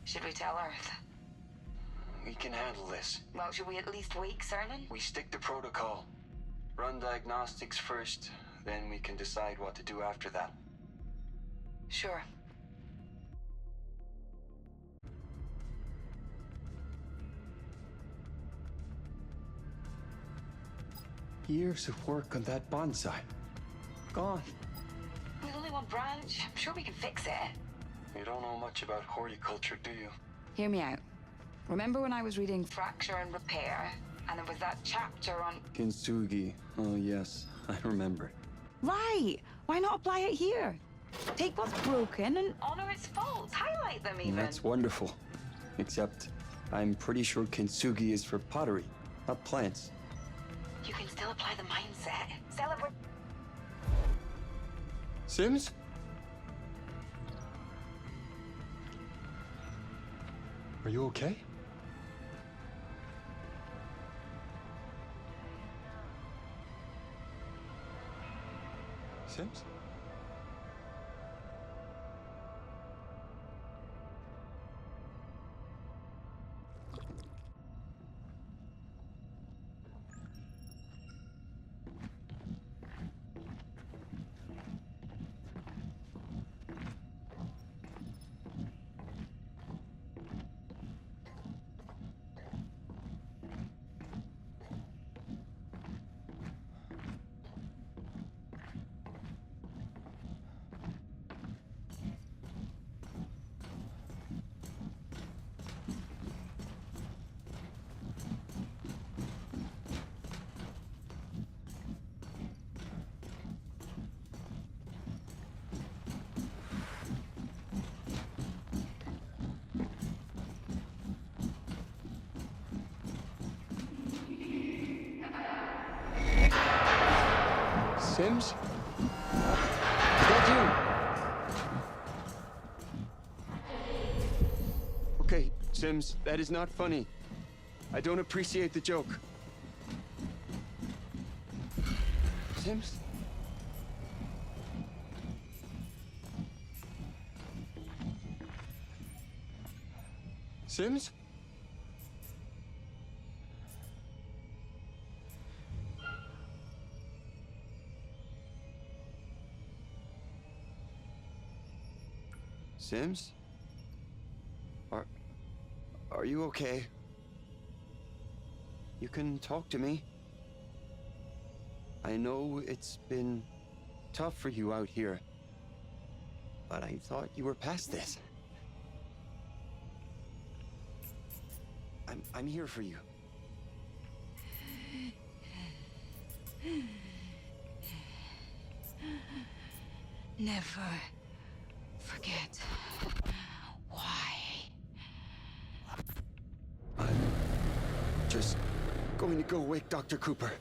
Should we tell Earth? We can handle this. Well, should we at least wake Cernan? We stick to protocol. Run diagnostics first, then we can decide what to do after that. Sure. Years of work on that bonsai. Gone. With only one branch, I'm sure we can fix it. You don't know much about horticulture, do you? Hear me out. Remember when I was reading Fracture and Repair, and there was that chapter on... Kintsugi. Oh, yes. I remember. Right! Why not apply it here? Take what's broken and honor its faults. Highlight them even. That's wonderful. Except, I'm pretty sure Kintsugi is for pottery, not plants. You can still apply the mindset. Celebrate... Sims? Are you okay? Sims? Sims? Is that you? Okay, Sims, that is not funny. I don't appreciate the joke. Sims? Sims? Sims? Are you okay? You can talk to me. I know it's been tough for you out here, but I thought you were past this. I'm here for you. Never forget why. I'm just going to go wake Dr. Cooper.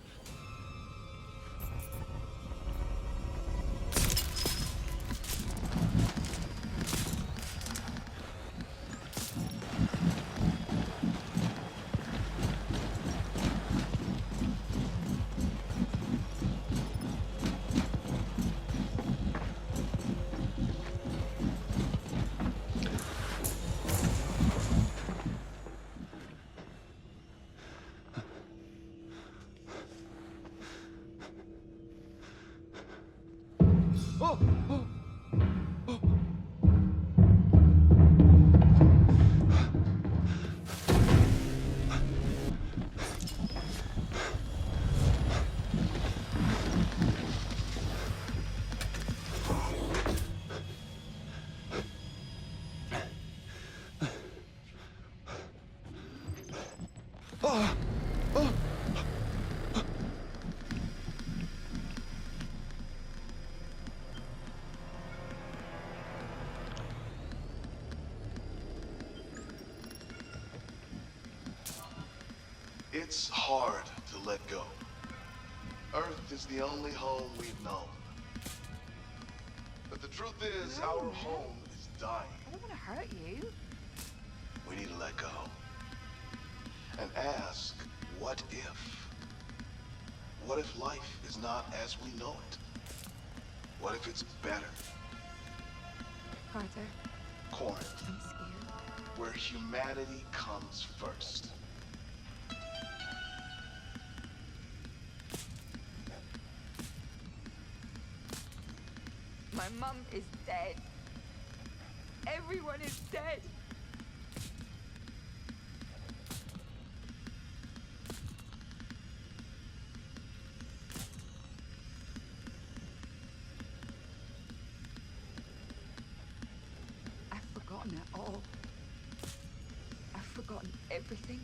It's hard to let go. Earth is the only home we've known. But the truth is, our home is dying. I don't want to hurt you. We need to let go. And ask, what if? What if life is not as we know it? What if it's better? Carter, Corinth, I'm scared. where humanity comes first. My mum is dead. Everyone is dead. I've forgotten it all. I've forgotten everything.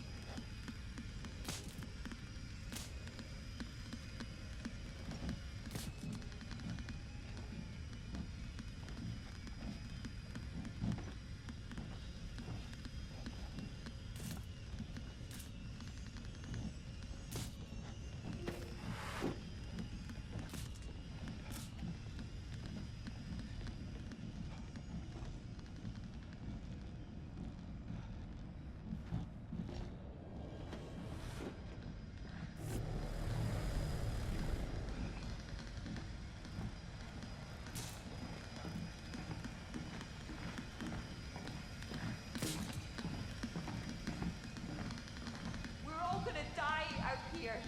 Here.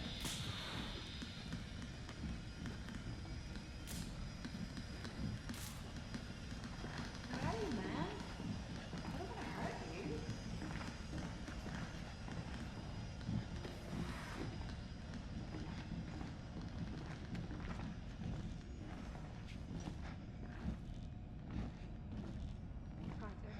Hey, man. I don't want to hurt you. Carter.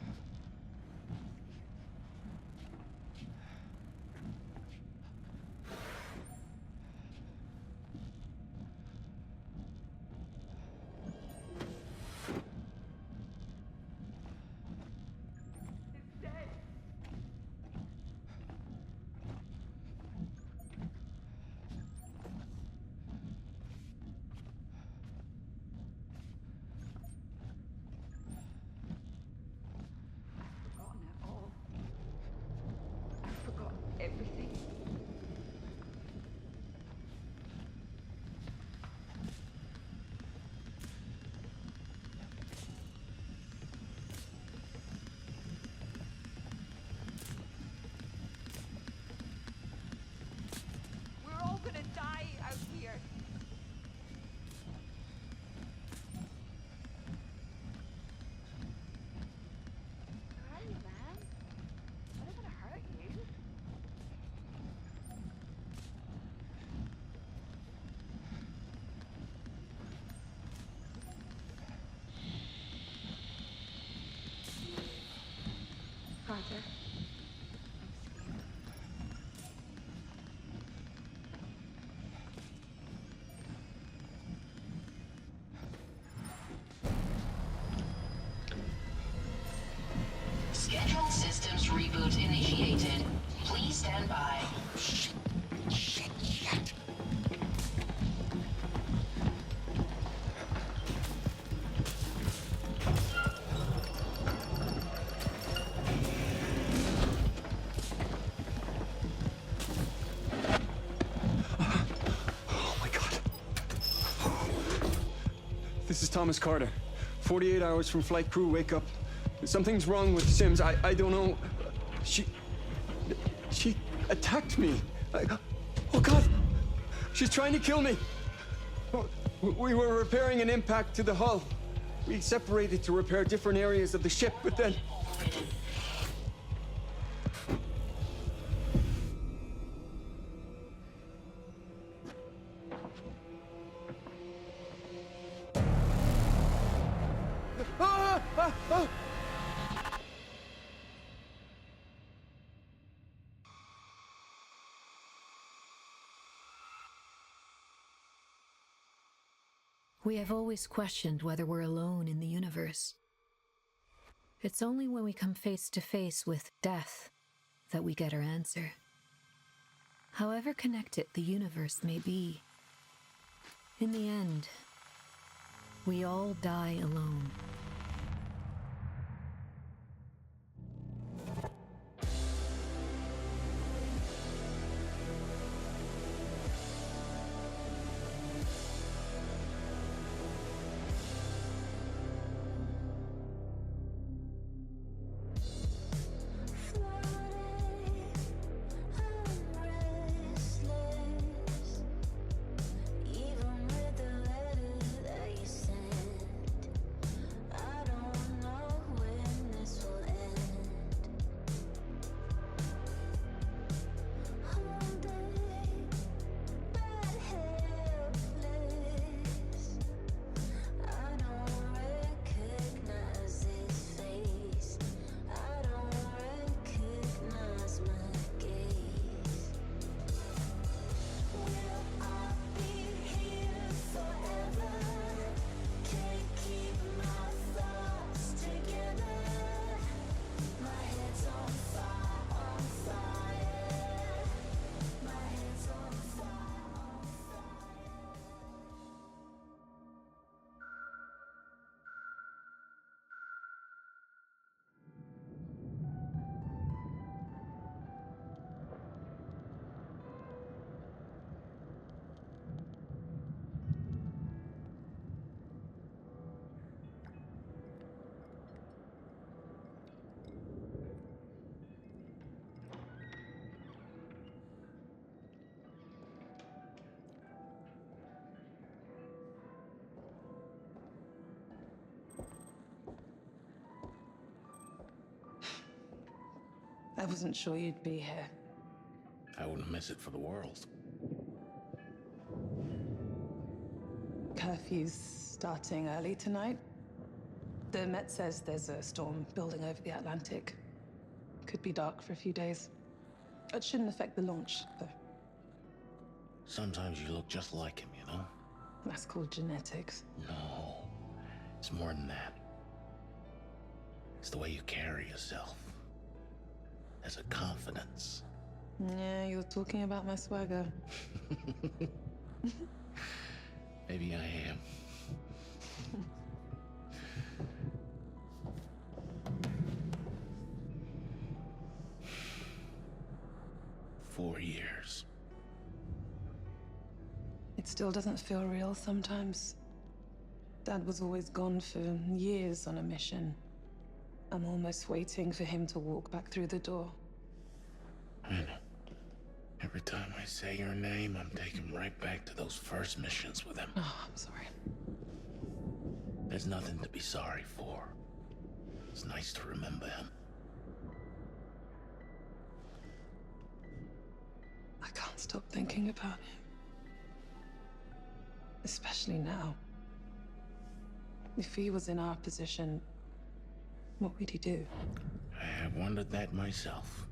Everything. We're all gonna die out here. Where are you, man? I don't want to hurt you. Carter. Scheduled systems reboot initiated. Please stand by. Shit. Oh my God. This is Thomas Carter. 48 hours from flight crew, wake up. Something's wrong with Sims. I don't know. She attacked me. Oh God! She's trying to kill me. We were repairing an impact to the hull. We separated to repair different areas of the ship, but then... We have always questioned whether we're alone in the universe. It's only when we come face to face with death that we get our answer. However connected the universe may be, in the end, we all die alone. I wasn't sure you'd be here. I wouldn't miss it for the world. Curfew's starting early tonight. The Met says there's a storm building over the Atlantic. Could be dark for a few days. It shouldn't affect the launch, though. Sometimes you look just like him, you know? That's called genetics. No, it's more than that. It's the way you carry yourself. There's a confidence. Yeah, you're talking about my swagger. Maybe I am. Four years. It still doesn't feel real sometimes. Dad was always gone for years on a mission. I'm almost waiting for him to walk back through the door. I know. Every time I say your name, I'm taken right back to those first missions with him. Oh, I'm sorry. There's nothing to be sorry for. It's nice to remember him. I can't stop thinking about him. Especially now. If he was in our position, what would he do? I have wondered that myself.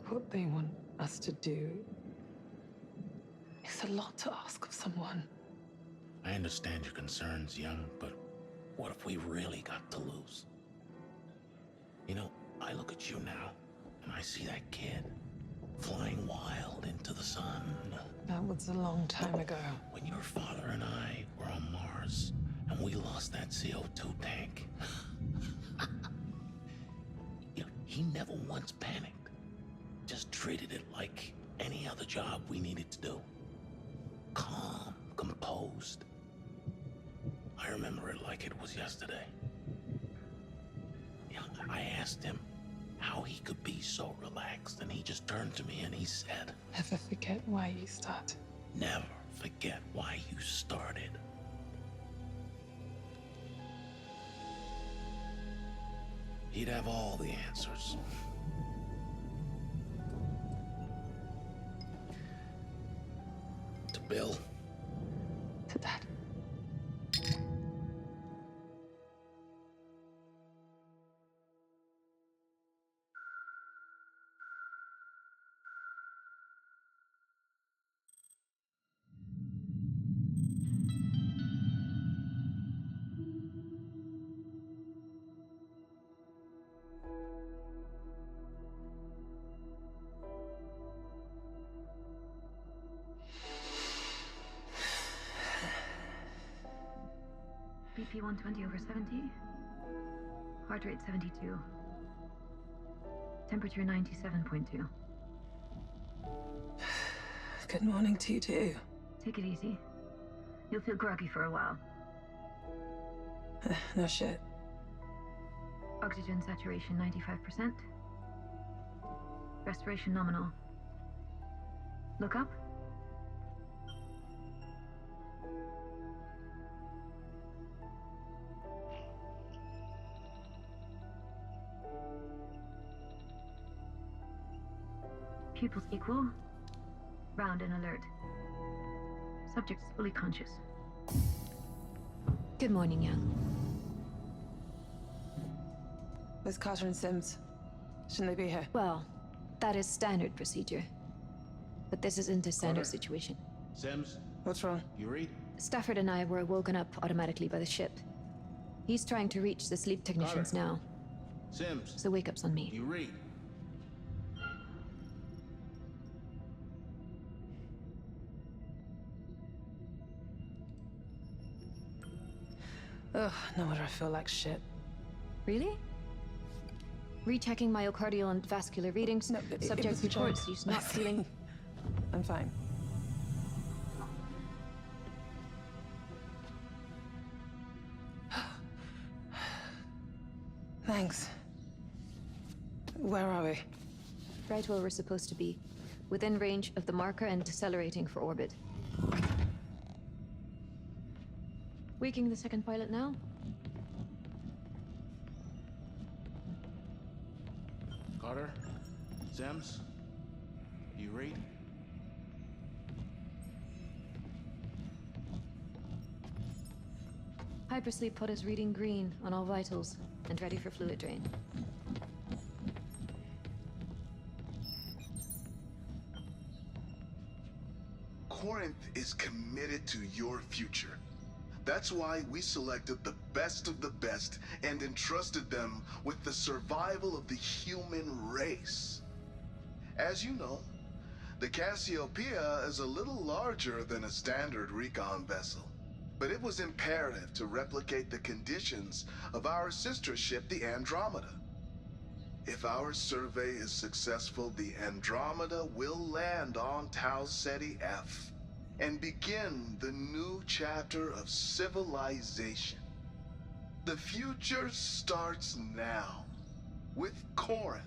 What they want us to do is a lot to ask of someone. I understand your concerns, young, but what if we really got to lose? You know, I look at you now, and I see that kid flying wild into the sun. That was a long time ago. When your father and I were on Mars, and we lost that CO2 tank, you know, he never once panicked. Just treated it like any other job we needed to do. Calm, composed. I remember it like it was yesterday. You know, I asked him how he could be so relaxed, and he just turned to me and he said, Never forget why you start. never forget why you started. He'd have all the answers. To Bill. To Dad. BP 120 over 70. Heart rate 72. Temperature 97.2. Good morning to you too. Take it easy. You'll feel groggy for a while. No shit. Oxygen saturation 95%. Respiration nominal. Look up. Pupils equal. Round and alert. Subject is fully conscious. Good morning, Young. Where's Carter and Sims? Shouldn't they be here? Well, that is standard procedure. But this isn't a standard Carter. situation. Sims, What's wrong? you read? Stafford and I were woken up automatically by the ship. He's trying to reach the sleep technicians Carter. now, Sims, so wake-up's on me. you read? Ugh, no wonder I feel like shit. Really? Rechecking myocardial and vascular readings. No, it Subject was a joke. reports he's not feeling... I'm fine. Thanks. Where are we? Right where we're supposed to be. Within range of the marker and decelerating for orbit. Waking the second pilot now? Carter? Sims? Do you read? Hypersleep pod is reading green on all vitals and ready for fluid drain. Corinth is committed to your future. That's why we selected the best of the best and entrusted them with the survival of the human race. As you know, the Cassiopeia is a little larger than a standard recon vessel, but it was imperative to replicate the conditions of our sister ship, the Andromeda. If our survey is successful, the Andromeda will land on Tau Ceti F and begin the new chapter of civilization. The future starts now with Corinth.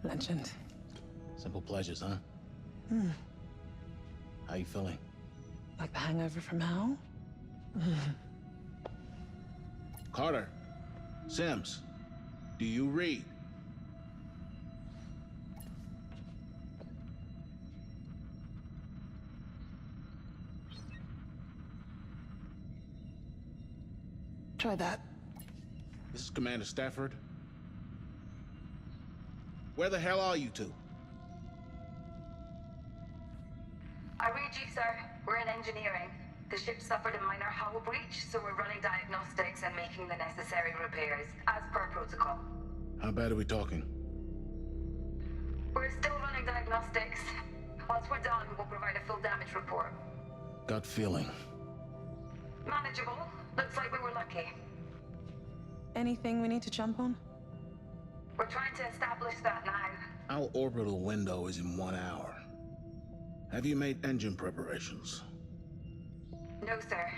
Legend. Simple pleasures, huh? How you feeling? Like the hangover from hell? Carter? Sims? Do you read? Try that. This is Commander Stafford. Where the hell are you two? I read you, sir. We're in engineering. The ship suffered a minor hull breach, so we're running diagnostics and making the necessary repairs, as per protocol. How bad are we talking? We're still running diagnostics. Once we're done, we'll provide a full damage report. Gut feeling. Manageable. Looks like we were lucky. Anything we need to jump on? We're trying to establish that now. Our orbital window is in 1 hour. Have you made engine preparations? No, sir.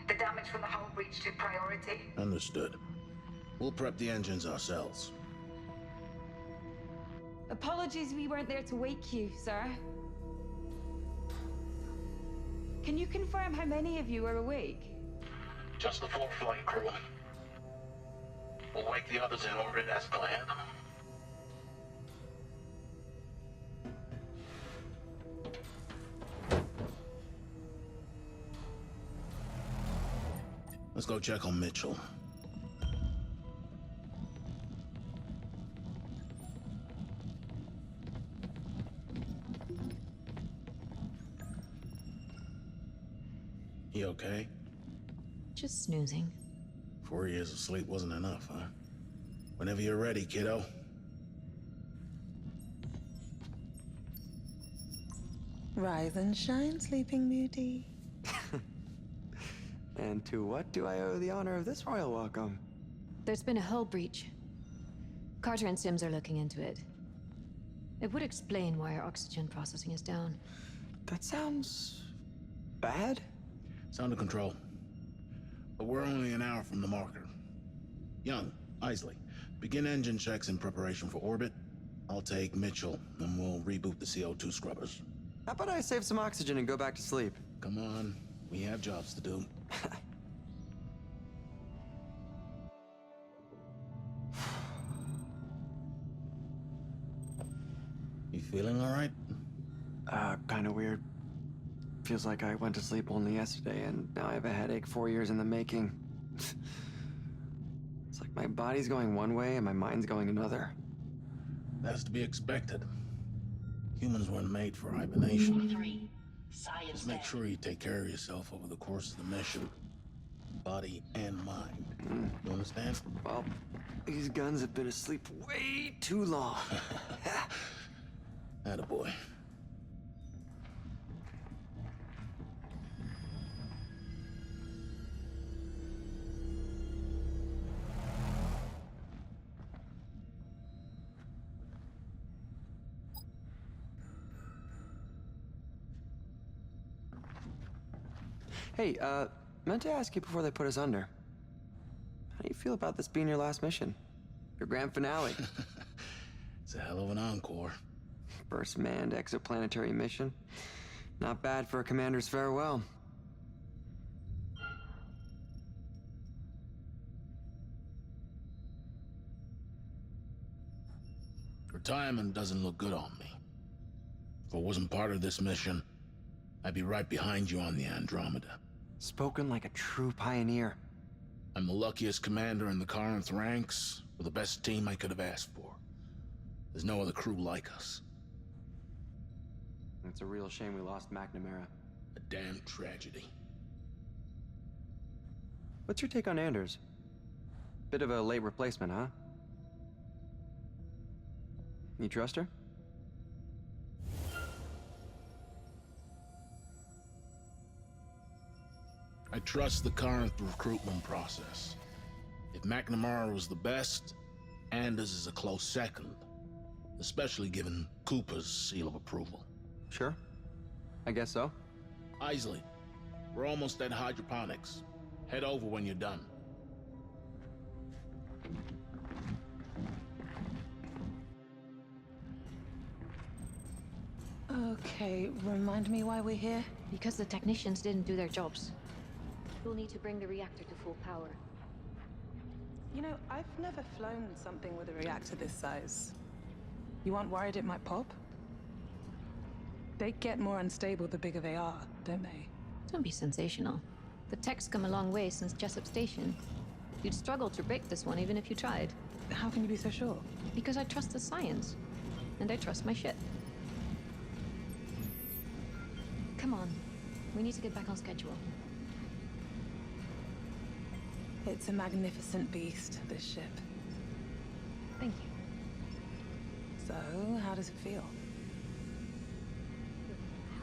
The damage from the hull breach took priority. Understood. We'll prep the engines ourselves. Apologies we weren't there to wake you, sir. Can you confirm how many of you are awake? Just the 4 flight crew. We'll wake the others in orbit as planned. Let's go check on Mitchell. He okay? Just snoozing. 4 years of sleep wasn't enough, huh? Whenever you're ready, kiddo. Rise and shine, Sleeping Beauty. And to what do I owe the honor of this royal welcome? There's been a hull breach. Carter and Sims are looking into it. It would explain why our oxygen processing is down. That sounds bad. Sound of control. But we're only an hour from the marker. Young, Isley, begin engine checks in preparation for orbit. I'll take Mitchell, and we'll reboot the CO2 scrubbers. How about I save some oxygen and go back to sleep? Come on, we have jobs to do. You feeling all right? Kinda weird. Feels like I went to sleep only yesterday, and now I have a headache 4 years in the making. It's like my body's going one way and my mind's going another. That's to be expected. Humans weren't made for hibernation. 3, Science Just make then. sure you take care of yourself over the course of the mission. Body and mind. You understand? Well, these guns have been asleep way too long. Attaboy. Hey, meant to ask you before they put us under. How do you feel about this being your last mission? Your grand finale? It's a hell of an encore. First manned exoplanetary mission. Not bad for a commander's farewell. Retirement doesn't look good on me. If I wasn't part of this mission, I'd be right behind you on the Andromeda. Spoken like a true pioneer. I'm the luckiest commander in the Corinth ranks, with the best team I could have asked for. There's no other crew like us. It's a real shame we lost McNamara. A damn tragedy. What's your take on Anders? Bit of a late replacement, huh? You trust her? I trust the Corinth recruitment process. If McNamara was the best, Anders is a close second. Especially given Cooper's seal of approval. Sure. I guess so. Isley, we're almost at hydroponics. Head over when you're done. Okay, remind me why we're here? Because the technicians didn't do their jobs. We'll need to bring the reactor to full power. You know, I've never flown something with a reactor this size. You aren't worried it might pop? They get more unstable the bigger they are, don't they? Don't be sensational. The tech's come a long way since Jessup Station. You'd struggle to break this one even if you tried. How can you be so sure? Because I trust the science. And I trust my ship. Come on. We need to get back on schedule. It's a magnificent beast, this ship. Thank you. So, how does it feel?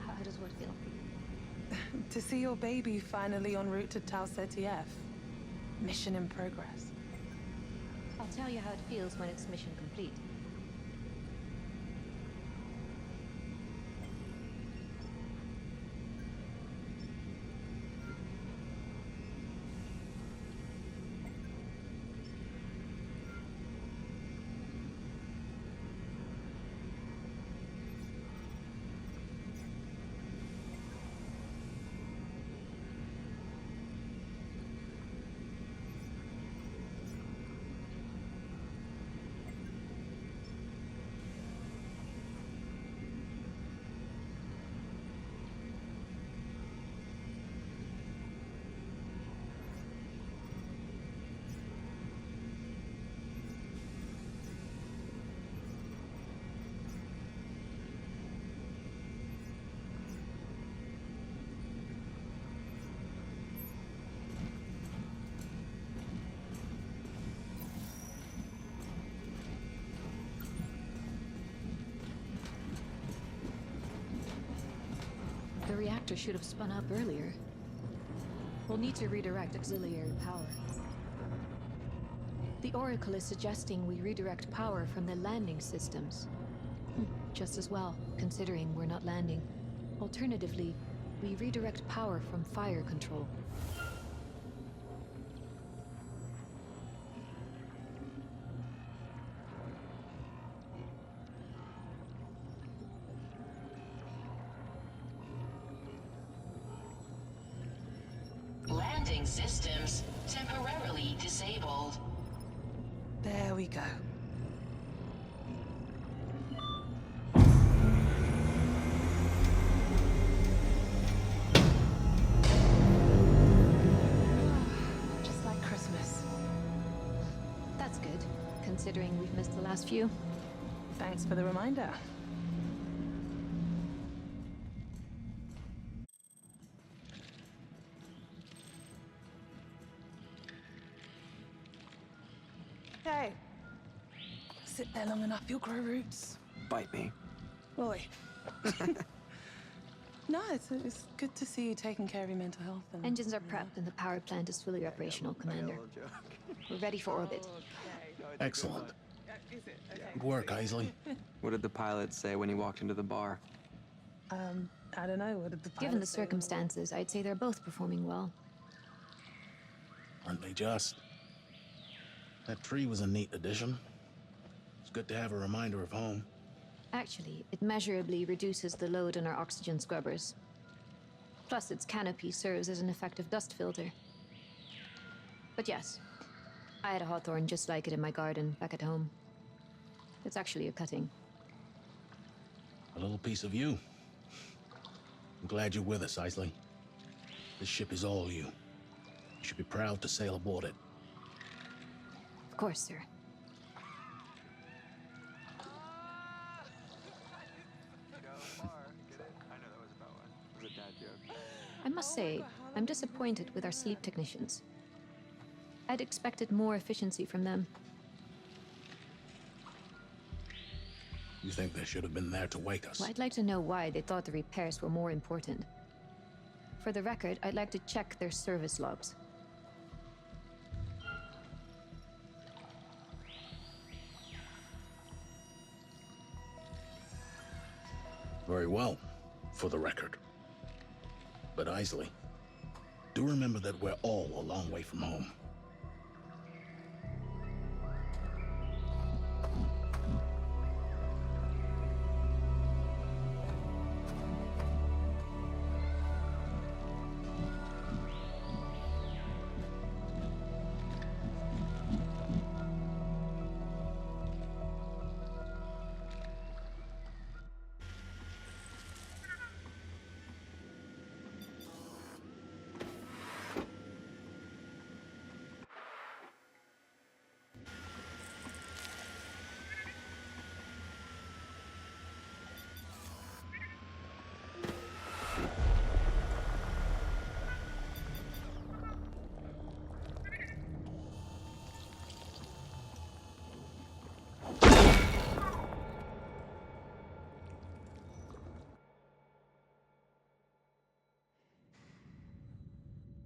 How does what feel? To see your baby finally en route to Tau Ceti F. Mission in progress. I'll tell you how it feels when it's mission complete. The reactor should have spun up earlier. We'll need to redirect auxiliary power. The Oracle is suggesting we redirect power from the landing systems. Just as well, considering we're not landing. Alternatively, we redirect power from fire control. Landing systems temporarily disabled. There we go. Just like Christmas. That's good, considering we've missed the last few. Thanks for the reminder. okay. Sit there long enough, you'll grow roots. Bite me. Boy. No, it's good to see you taking care of your mental health. And, Engines are prepped and the power plant is fully operational, Commander. We're ready for orbit. Excellent. Good work, Isley. What did the pilot say when he walked into the bar? I don't know, what did the pilot Given the say? circumstances, I'd say they're both performing well. Aren't they just? That tree was a neat addition. It's good to have a reminder of home. Actually, it measurably reduces the load on our oxygen scrubbers. Plus, its canopy serves as an effective dust filter. But yes, I had a hawthorn just like it in my garden back at home. It's actually a cutting. A little piece of you. I'm glad you're with us, Isley. This ship is all you. You should be proud to sail aboard it. Of course, sir. I must say, I'm disappointed with our sleep technicians. I'd expected more efficiency from them. You think they should have been there to wake us? Well, I'd like to know why they thought the repairs were more important. For the record, I'd like to check their service logs. Very well, for the record. But Isley, do remember that we're all a long way from home.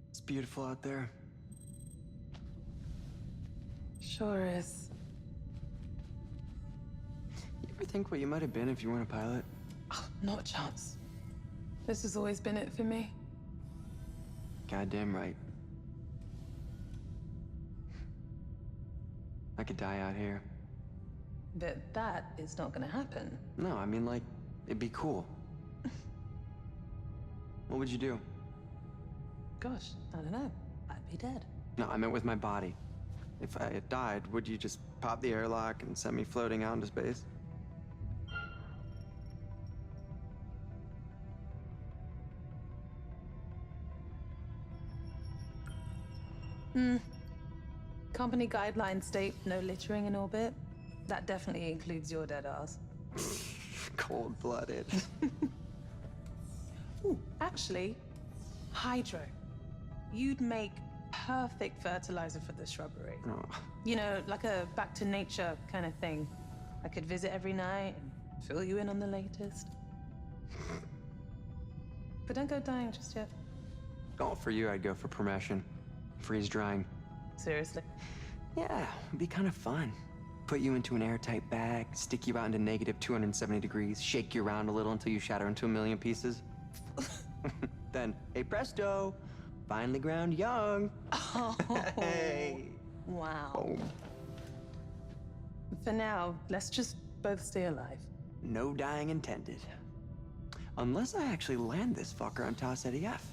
It's beautiful out there. Sure is. You ever think what you might have been if you weren't a pilot? Oh, not a chance. This has always been it for me. Goddamn right. I could die out here. But that is not gonna happen. No, I mean, like, it'd be cool. What would you do? Gosh, I don't know. I'd be dead. No, I meant with my body. If I had died, would you just pop the airlock and send me floating out into space? Company guidelines state no littering in orbit. That definitely includes your dead ass. Cold-blooded. Ooh, actually, hydro. You'd make perfect fertilizer for the shrubbery. Oh. You know, like a back to nature kind of thing. I could visit every night and fill you in on the latest. But don't go dying just yet. Oh, for you, I'd go for permission. Freeze drying. Seriously. Yeah, it'd be kind of fun. Put you into an airtight bag, stick you out into negative 270 degrees, shake you around a little until you shatter into a million pieces. Then, hey presto, finally ground young. Oh, Hey. wow. Oh, For now, let's just both stay alive. no dying intended. Unless I actually land this fucker on Tasseti F.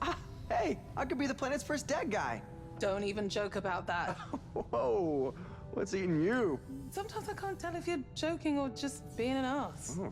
Ah, hey, I could be the planet's first dead guy. Don't even joke about that. Whoa, what's eating you? Sometimes I can't tell if you're joking or just being an ass. Oh.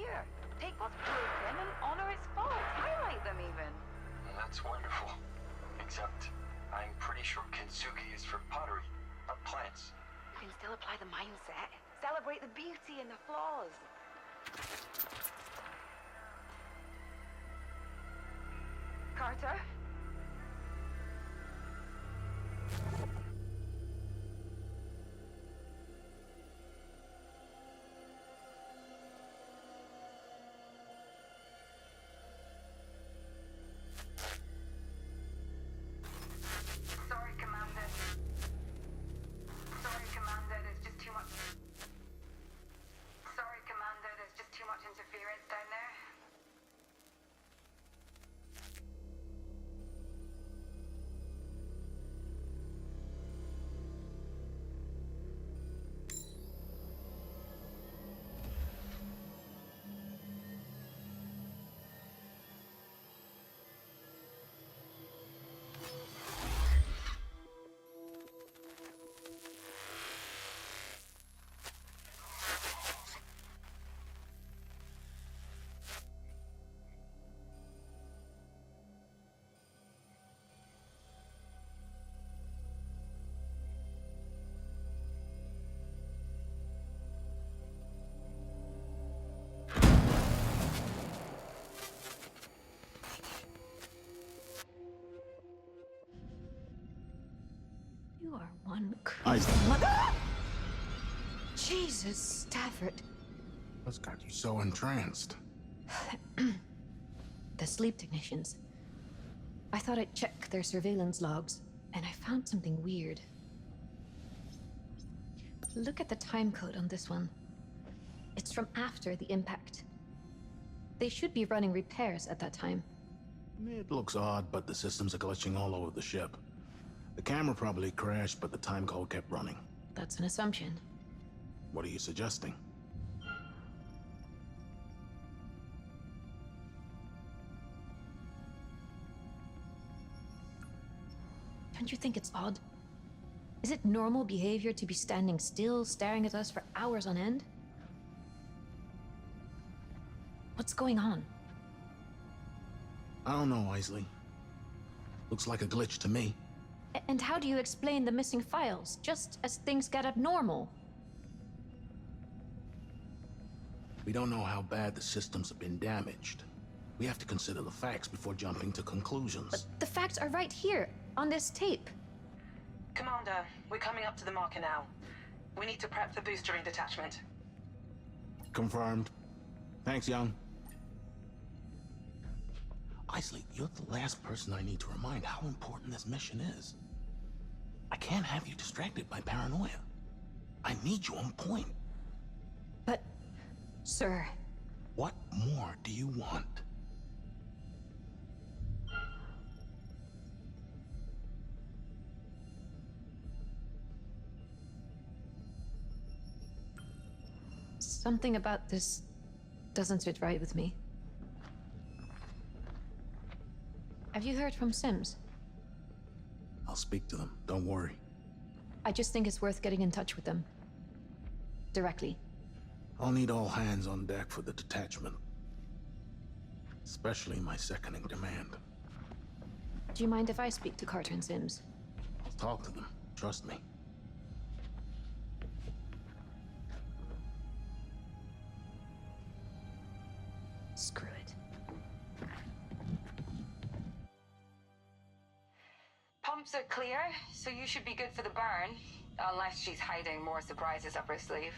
here. Take what's broken and honor its faults. Highlight them even. Well, that's wonderful. Except, I'm pretty sure kintsugi is for pottery, not plants. You can still apply the mindset. Celebrate the beauty and the flaws. Carter? Sorry, Commander. Sorry, Commander, there's just too much... Sorry, Commander, there's just too much interference down there. You are one Isaac. Jesus, Stafford. What's got you so entranced? The sleep technicians. I thought I'd check their surveillance logs, and I found something weird. Look at the time code on this one. It's from after the impact. They should be running repairs at that time. It looks odd, but the systems are glitching all over the ship. The camera probably crashed, but the time code kept running. That's an assumption. What are you suggesting? Don't you think it's odd? Is it normal behavior to be standing still, staring at us for hours on end? What's going on? I don't know, Isley. Looks like a glitch to me. And how do you explain the missing files, just as things get abnormal? We don't know how bad the systems have been damaged. We have to consider the facts before jumping to conclusions. But the facts are right here, on this tape. Commander, we're coming up to the marker now. We need to prep the boostering detachment. Confirmed. Thanks, Young. Isley, you're the last person I need to remind how important this mission is. I can't have you distracted by paranoia. I need you on point. But, sir... What more do you want? Something about this doesn't sit right with me. Have you heard from Sims? I'll speak to them, don't worry. I just think it's worth getting in touch with them. Directly. I'll need all hands on deck for the detachment. Especially my second in command. Do you mind if I speak to Carter and Sims? Talk to them, trust me. Screw it. Pumps are clear, so you should be good for the burn. Unless she's hiding more surprises up her sleeve.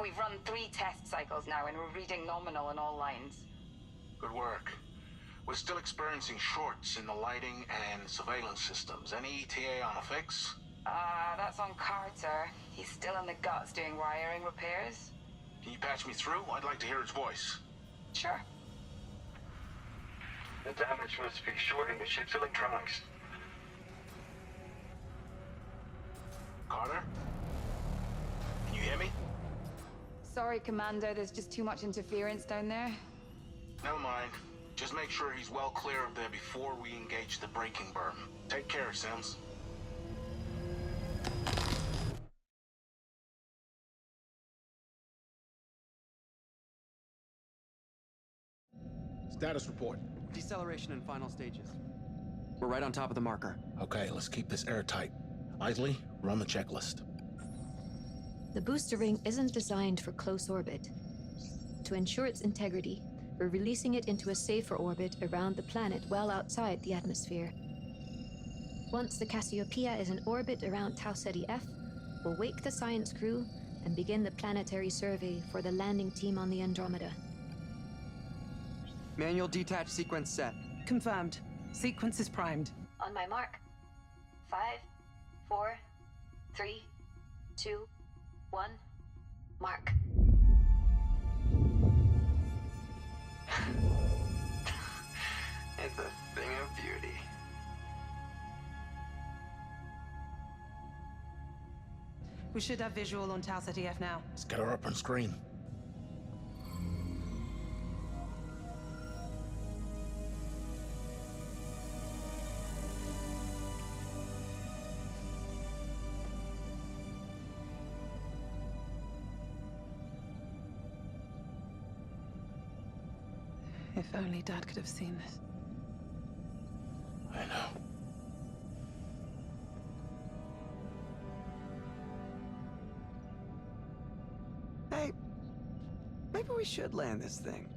We've run 3 test cycles now, and we're reading nominal in all lines. Good work. We're still experiencing shorts in the lighting and surveillance systems. Any ETA on a fix? That's on Carter. He's still in the guts doing wiring repairs. Can you patch me through? I'd like to hear his voice. Sure. The damage must be shorting the ship's electronics. Carter? Can you hear me? Sorry, Commander, there's just too much interference down there. Never mind. Just make sure he's well clear of there before we engage the braking burn. Take care, Sims. Status report. Deceleration in final stages. We're right on top of the marker. Okay, let's keep this airtight. Isley, run the checklist. The booster ring isn't designed for close orbit. To ensure its integrity, we're releasing it into a safer orbit around the planet well outside the atmosphere. Once the Cassiopeia is in orbit around Tau Ceti F, we'll wake the science crew and begin the planetary survey for the landing team on the Andromeda. Manual detach sequence set. Confirmed. Sequence is primed. On my mark. 5, 4, 3, 2, 1, mark. It's a thing of beauty. We should have visual on Tau Ceti F now. Let's get her up on screen. If only Dad could have seen this. I know. Hey, maybe we should land this thing.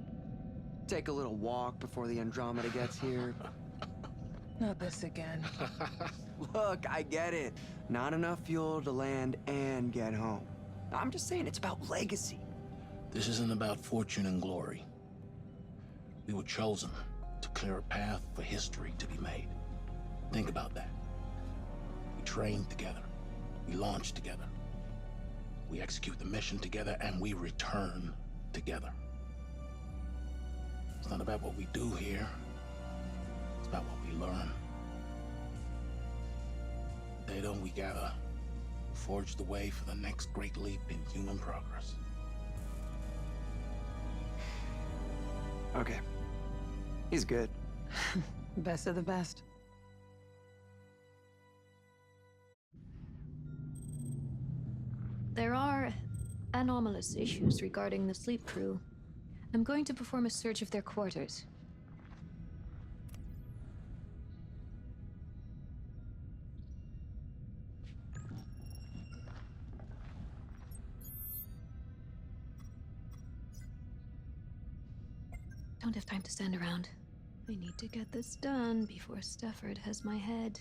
Take a little walk before the Andromeda gets here. Not this again. Look, I get it. Not enough fuel to land and get home. I'm just saying it's about legacy. This isn't about fortune and glory. We were chosen to clear a path for history to be made. Think about that. We trained together. We launched together. We execute the mission together, and we return together. It's not about what we do here. It's about what we learn. The data we gather forge the way for the next great leap in human progress. Okay. He's good. Best of the best. There are anomalous issues regarding the sleep crew. I'm going to perform a search of their quarters. Don't have time to stand around. I need to get this done before Stafford has my head.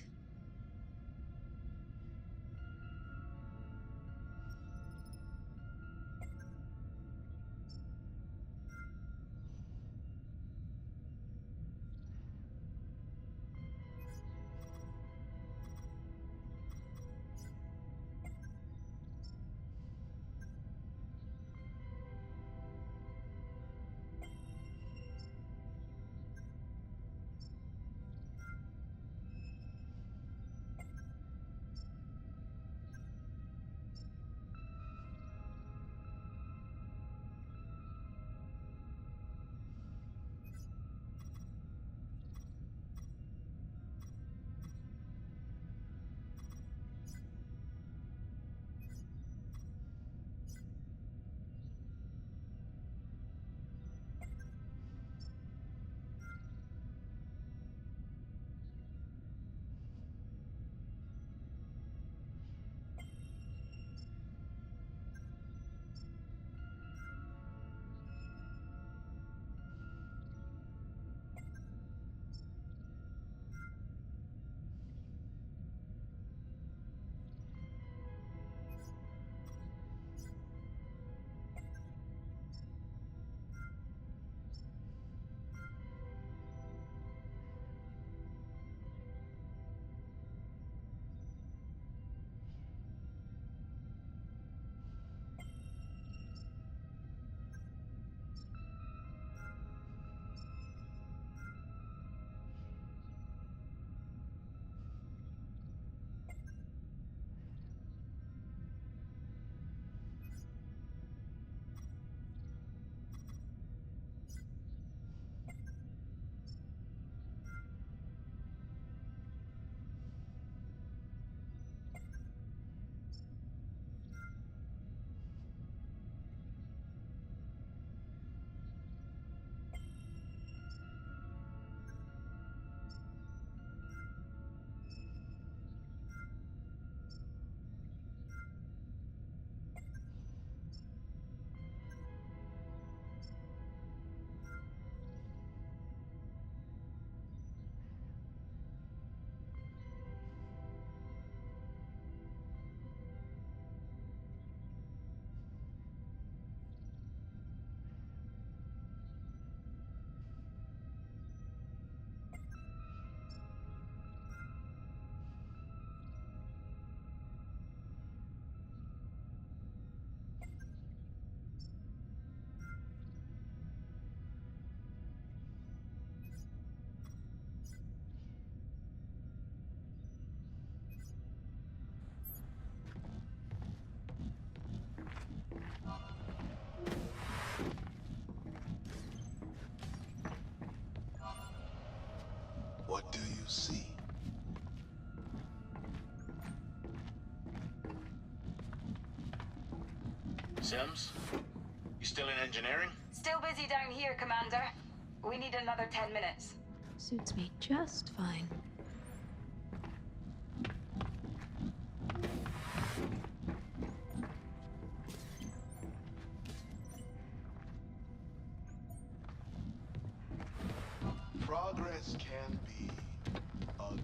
Sims, you still in engineering? Still busy down here, Commander. We need another 10 minutes. Suits me just fine. Progress can be ugly.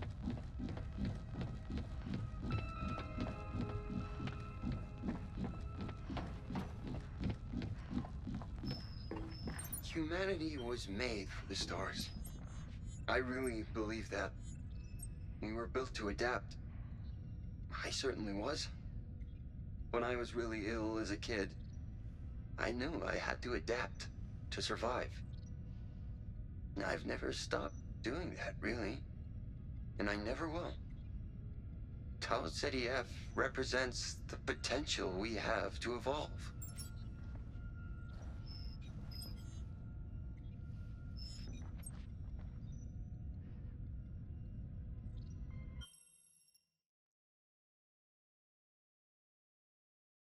Humanity was made for the stars. I really believe that. We were built to adapt. I certainly was. When I was really ill as a kid, I knew I had to adapt to survive. And I've never stopped doing that, really. And I never will. Tau Ceti F represents the potential we have to evolve.